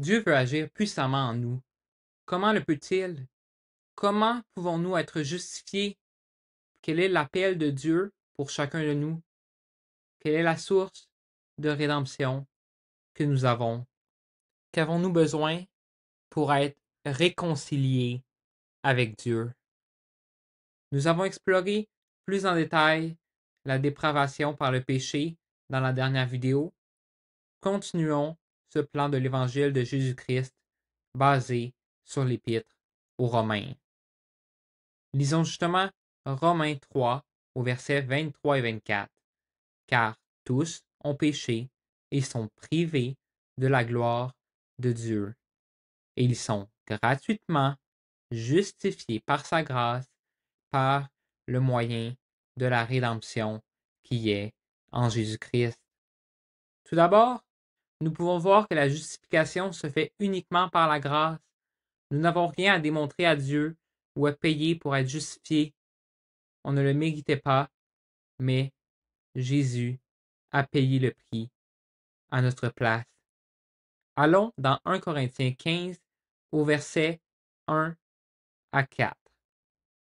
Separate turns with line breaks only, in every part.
Dieu veut agir puissamment en nous. Comment le peut-il? Comment pouvons-nous être justifiés? Quel est l'appel de Dieu pour chacun de nous? Quelle est la source de rédemption que nous avons? Qu'avons-nous besoin pour être réconciliés avec Dieu? Nous avons exploré plus en détail la dépravation par le péché dans la dernière vidéo. Continuons ce plan de l'évangile de Jésus-Christ basé sur l'épître aux Romains. Lisons justement Romains 3 au verset 23 et 24. Car tous ont péché et sont privés de la gloire de Dieu. Et ils sont gratuitement justifiés par sa grâce, par le moyen de la rédemption qui est en Jésus-Christ. Tout d'abord, nous pouvons voir que la justification se fait uniquement par la grâce. Nous n'avons rien à démontrer à Dieu ou à payer pour être justifiés. On ne le méritait pas, mais Jésus a payé le prix à notre place. Allons dans 1 Corinthiens 15 au verset 1 à 4.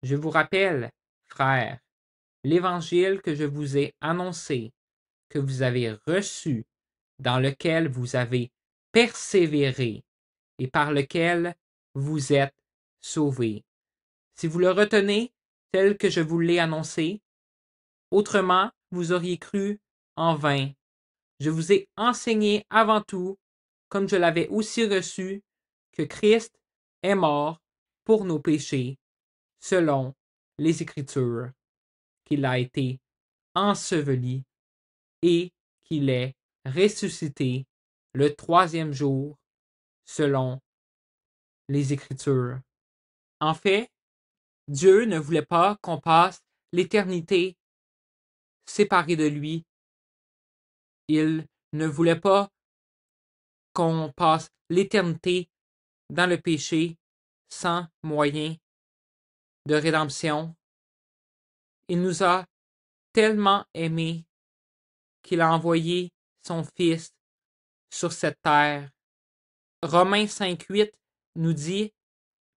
Je vous rappelle, frères, l'évangile que je vous ai annoncé, que vous avez reçu, dans lequel vous avez persévéré et par lequel vous êtes sauvés. Si vous le retenez tel que je vous l'ai annoncé, autrement vous auriez cru en vain. Je vous ai enseigné avant tout, comme je l'avais aussi reçu, que Christ est mort pour nos péchés, selon les Écritures, qu'il a été enseveli et qu'il est ressuscité le troisième jour, selon les Écritures. En fait, Dieu ne voulait pas qu'on passe l'éternité séparés de lui. Il ne voulait pas qu'on passe l'éternité dans le péché sans moyen de rédemption. Il nous a tellement aimés qu'il a envoyé son Fils sur cette terre. Romains 5,8 nous dit: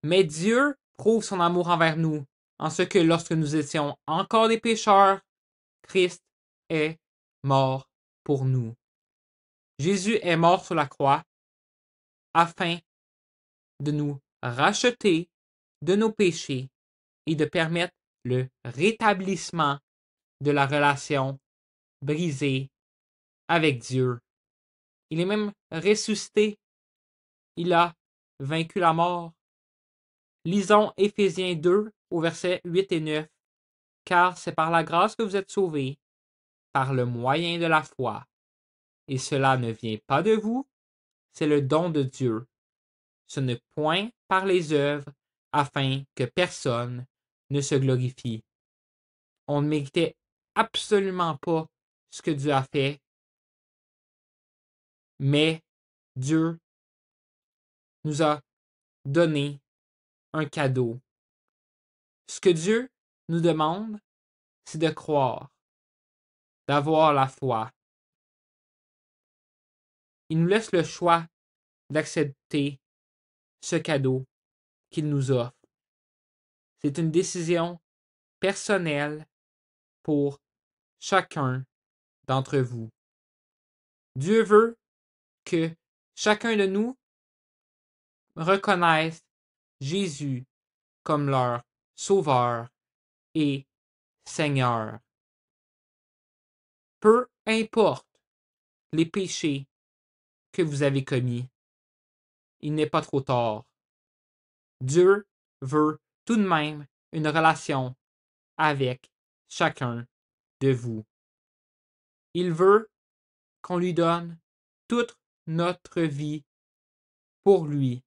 Mais Dieu prouve son amour envers nous, en ce que lorsque nous étions encore des pécheurs, Christ est mort pour nous. Jésus est mort sur la croix afin de nous racheter de nos péchés et de permettre le rétablissement de la relation brisée avec Dieu. Il est même ressuscité. Il a vaincu la mort. Lisons Éphésiens 2 au verset 8 et 9. Car c'est par la grâce que vous êtes sauvés, par le moyen de la foi. Et cela ne vient pas de vous, c'est le don de Dieu. Ce n'est point par les œuvres, afin que personne ne se glorifie. On ne méritait absolument pas ce que Dieu a fait, mais Dieu nous a donné un cadeau. Ce que Dieu nous demande, c'est de croire, d'avoir la foi. Il nous laisse le choix d'accepter ce cadeau qu'il nous offre. C'est une décision personnelle pour chacun d'entre vous. Dieu veut que chacun de nous reconnaisse Jésus comme leur Sauveur et Seigneur. Peu importe les péchés que vous avez commis, il n'est pas trop tard. Dieu veut tout de même une relation avec chacun de vous. Il veut qu'on lui donne toute notre vie pour lui.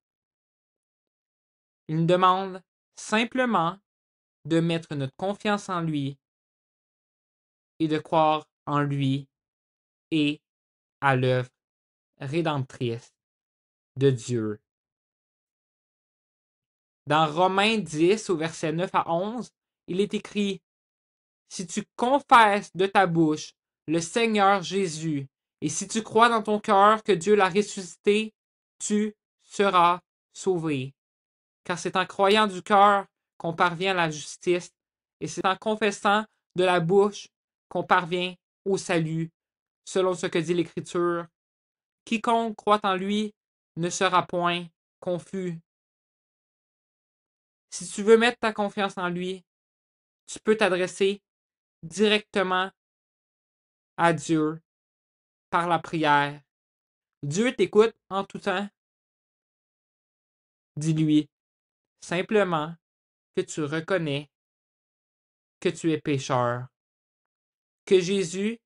Il nous demande simplement de mettre notre confiance en lui et de croire en lui et à l'œuvre rédemptrice de Dieu. Dans Romains 10, au verset 9 à 11, il est écrit: Si tu confesses de ta bouche le Seigneur Jésus, et si tu crois dans ton cœur que Dieu l'a ressuscité, tu sera sauvé. Car c'est en croyant du cœur qu'on parvient à la justice, et c'est en confessant de la bouche qu'on parvient au salut, selon ce que dit l'Écriture. Quiconque croit en lui ne sera point confus. Si tu veux mettre ta confiance en lui, tu peux t'adresser directement à Dieu par la prière. Dieu t'écoute en tout temps. Dis-lui simplement que tu reconnais que tu es pécheur, que Jésus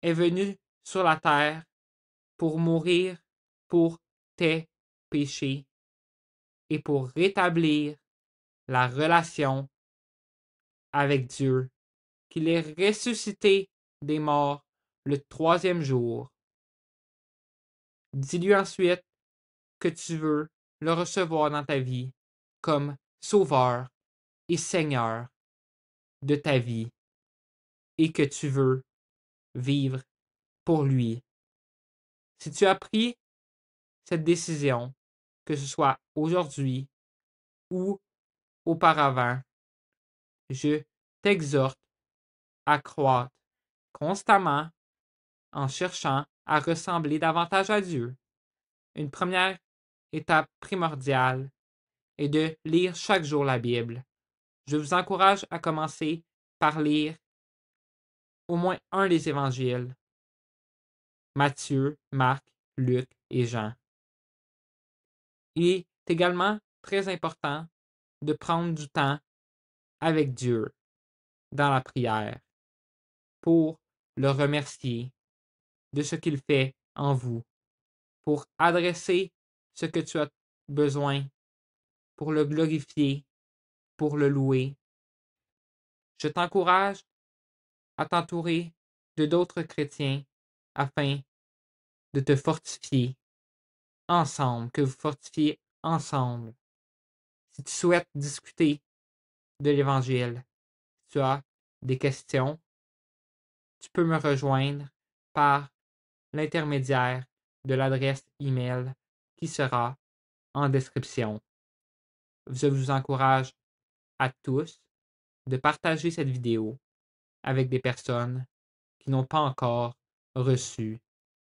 est venu sur la terre pour mourir pour tes péchés et pour rétablir la relation avec Dieu, qu'il est ressuscité des morts le troisième jour. Dis-lui ensuite que tu veux le recevoir dans ta vie comme Sauveur et Seigneur de ta vie et que tu veux vivre pour lui. Si tu as pris cette décision, que ce soit aujourd'hui ou auparavant, je t'exhorte à croître constamment en cherchant à ressembler davantage à Dieu. Une première étape primordiale est de lire chaque jour la Bible. Je vous encourage à commencer par lire au moins un des évangiles: Matthieu, Marc, Luc et Jean. Il est également très important de prendre du temps avec Dieu dans la prière pour le remercier de ce qu'il fait en vous, pour adresser ce que tu as besoin, pour le glorifier, pour le louer. Je t'encourage à t'entourer de d'autres chrétiens afin de te fortifier ensemble, que vous fortifiez ensemble. Si tu souhaites discuter de l'Évangile, si tu as des questions, tu peux me rejoindre par l'intermédiaire de l'adresse email qui sera en description. Je vous encourage à tous de partager cette vidéo avec des personnes qui n'ont pas encore reçu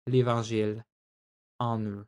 l'Évangile en eux.